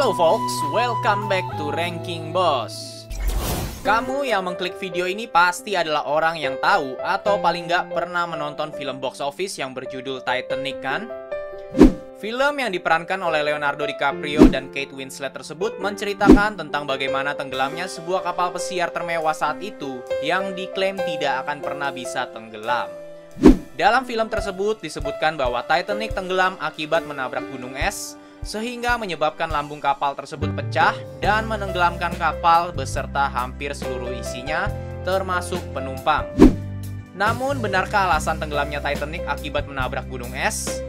Halo folks, welcome back to Ranking Boss. Kamu yang mengklik video ini pasti adalah orang yang tahu atau paling nggak pernah menonton film box office yang berjudul Titanic kan? Film yang diperankan oleh Leonardo DiCaprio dan Kate Winslet tersebut menceritakan tentang bagaimana tenggelamnya sebuah kapal pesiar termewah saat itu yang diklaim tidak akan pernah bisa tenggelam. Dalam film tersebut disebutkan bahwa Titanic tenggelam akibat menabrak gunung es, sehingga menyebabkan lambung kapal tersebut pecah dan menenggelamkan kapal beserta hampir seluruh isinya, termasuk penumpang. Namun, benarkah alasan tenggelamnya Titanic akibat menabrak gunung es?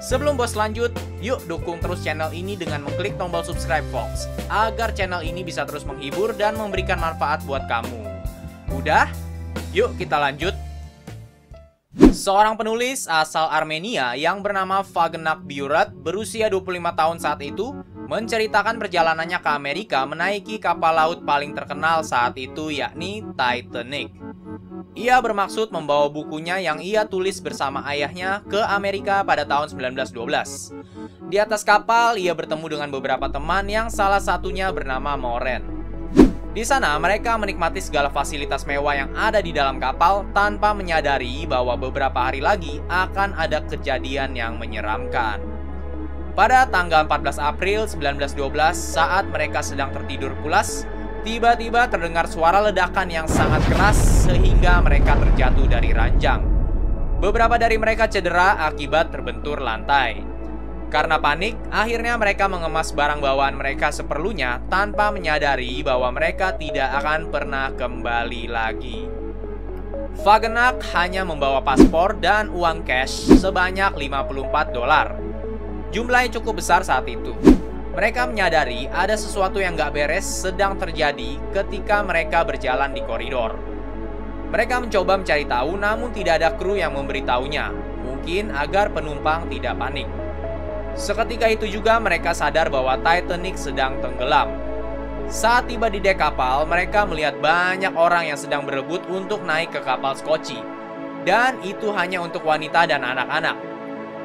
Sebelum bos lanjut, yuk dukung terus channel ini dengan mengklik tombol subscribe folks, agar channel ini bisa terus menghibur dan memberikan manfaat buat kamu. Udah? Yuk kita lanjut. Seorang penulis asal Armenia yang bernama Vagenak Burat berusia 25 tahun saat itu menceritakan perjalanannya ke Amerika menaiki kapal laut paling terkenal saat itu, yakni Titanic. Ia bermaksud membawa bukunya yang ia tulis bersama ayahnya ke Amerika pada tahun 1912. Di atas kapal, ia bertemu dengan beberapa teman yang salah satunya bernama Moren. Di sana, mereka menikmati segala fasilitas mewah yang ada di dalam kapal tanpa menyadari bahwa beberapa hari lagi akan ada kejadian yang menyeramkan. Pada tanggal 14 April 1912, saat mereka sedang tertidur pulas, tiba-tiba terdengar suara ledakan yang sangat keras sehingga mereka terjatuh dari ranjang. Beberapa dari mereka cedera akibat terbentur lantai. Karena panik, akhirnya mereka mengemas barang bawaan mereka seperlunya tanpa menyadari bahwa mereka tidak akan pernah kembali lagi. Vagenak hanya membawa paspor dan uang cash sebanyak $54. Jumlahnya cukup besar saat itu. Mereka menyadari ada sesuatu yang gak beres sedang terjadi ketika mereka berjalan di koridor. Mereka mencoba mencari tahu, namun tidak ada kru yang memberitahunya, mungkin agar penumpang tidak panik. Seketika itu juga mereka sadar bahwa Titanic sedang tenggelam. Saat tiba di dek kapal, mereka melihat banyak orang yang sedang berebut untuk naik ke kapal skoci. Dan itu hanya untuk wanita dan anak-anak.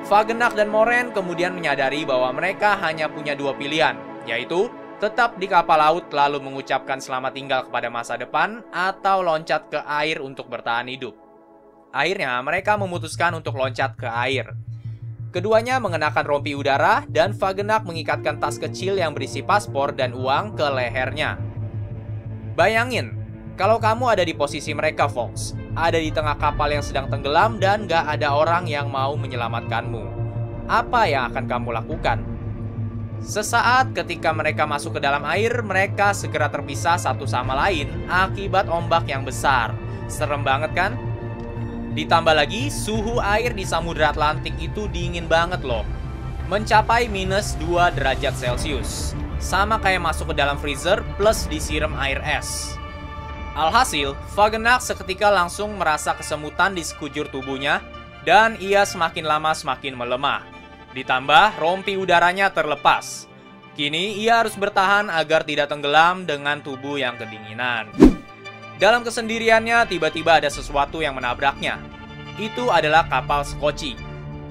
Vagenak dan Moren kemudian menyadari bahwa mereka hanya punya dua pilihan, yaitu tetap di kapal laut lalu mengucapkan selamat tinggal kepada masa depan, atau loncat ke air untuk bertahan hidup. Akhirnya mereka memutuskan untuk loncat ke air. Keduanya mengenakan rompi udara dan Vagenak mengikatkan tas kecil yang berisi paspor dan uang ke lehernya. Bayangin, kalau kamu ada di posisi mereka, folks, ada di tengah kapal yang sedang tenggelam dan gak ada orang yang mau menyelamatkanmu. Apa yang akan kamu lakukan? Sesaat ketika mereka masuk ke dalam air, mereka segera terpisah satu sama lain akibat ombak yang besar. Serem banget kan? Ditambah lagi, suhu air di Samudra Atlantik itu dingin banget loh. Mencapai minus 2 derajat Celcius. Sama kayak masuk ke dalam freezer plus disiram air es. Alhasil, Vagenak seketika langsung merasa kesemutan di sekujur tubuhnya dan ia semakin lama semakin melemah. Ditambah, rompi udaranya terlepas. Kini ia harus bertahan agar tidak tenggelam dengan tubuh yang kedinginan. Dalam kesendiriannya, tiba-tiba ada sesuatu yang menabraknya. Itu adalah kapal skoci.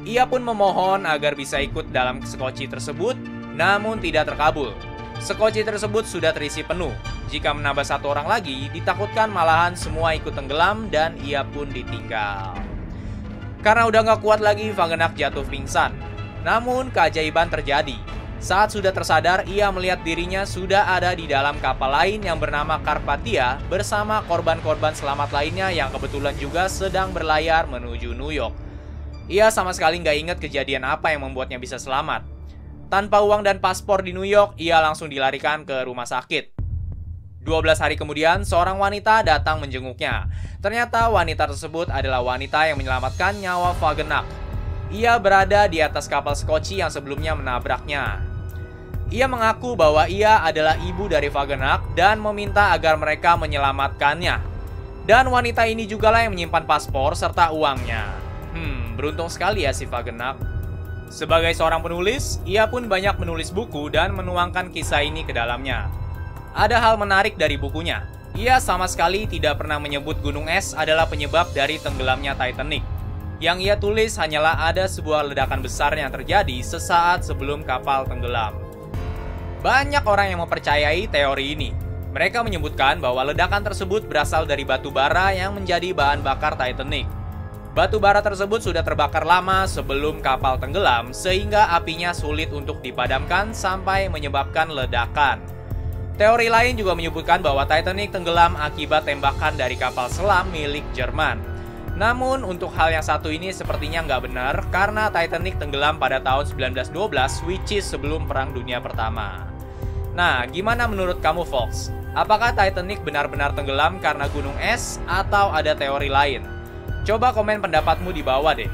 Ia pun memohon agar bisa ikut dalam skoci tersebut, namun tidak terkabul. Skoci tersebut sudah terisi penuh. Jika menambah satu orang lagi, ditakutkan malahan semua ikut tenggelam dan ia pun ditinggal. Karena udah gak kuat lagi, Vagenak jatuh pingsan. Namun keajaiban terjadi. Saat sudah tersadar, ia melihat dirinya sudah ada di dalam kapal lain yang bernama Carpathia bersama korban-korban selamat lainnya yang kebetulan juga sedang berlayar menuju New York. Ia sama sekali nggak ingat kejadian apa yang membuatnya bisa selamat. Tanpa uang dan paspor di New York, ia langsung dilarikan ke rumah sakit. 12 hari kemudian, seorang wanita datang menjenguknya. Ternyata wanita tersebut adalah wanita yang menyelamatkan nyawa Vagenak. Ia berada di atas kapal skoci yang sebelumnya menabraknya. Ia mengaku bahwa ia adalah ibu dari Vagenak dan meminta agar mereka menyelamatkannya. Dan wanita ini jugalah yang menyimpan paspor serta uangnya. Beruntung sekali ya si Vagenak. Sebagai seorang penulis, ia pun banyak menulis buku dan menuangkan kisah ini ke dalamnya. Ada hal menarik dari bukunya. Ia sama sekali tidak pernah menyebut gunung es adalah penyebab dari tenggelamnya Titanic. Yang ia tulis hanyalah ada sebuah ledakan besar yang terjadi sesaat sebelum kapal tenggelam. Banyak orang yang mempercayai teori ini. Mereka menyebutkan bahwa ledakan tersebut berasal dari batu bara yang menjadi bahan bakar Titanic. Batu bara tersebut sudah terbakar lama sebelum kapal tenggelam, sehingga apinya sulit untuk dipadamkan sampai menyebabkan ledakan. Teori lain juga menyebutkan bahwa Titanic tenggelam akibat tembakan dari kapal selam milik Jerman. Namun untuk hal yang satu ini sepertinya nggak benar, karena Titanic tenggelam pada tahun 1912, which is sebelum Perang Dunia Pertama. Nah, gimana menurut kamu, Fox? Apakah Titanic benar-benar tenggelam karena gunung es atau ada teori lain? Coba komen pendapatmu di bawah deh.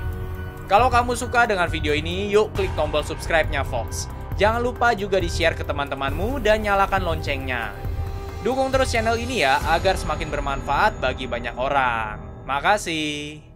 Kalau kamu suka dengan video ini, yuk klik tombol subscribe-nya Fox. Jangan lupa juga di-share ke teman-temanmu dan nyalakan loncengnya. Dukung terus channel ini ya, agar semakin bermanfaat bagi banyak orang. Makasih.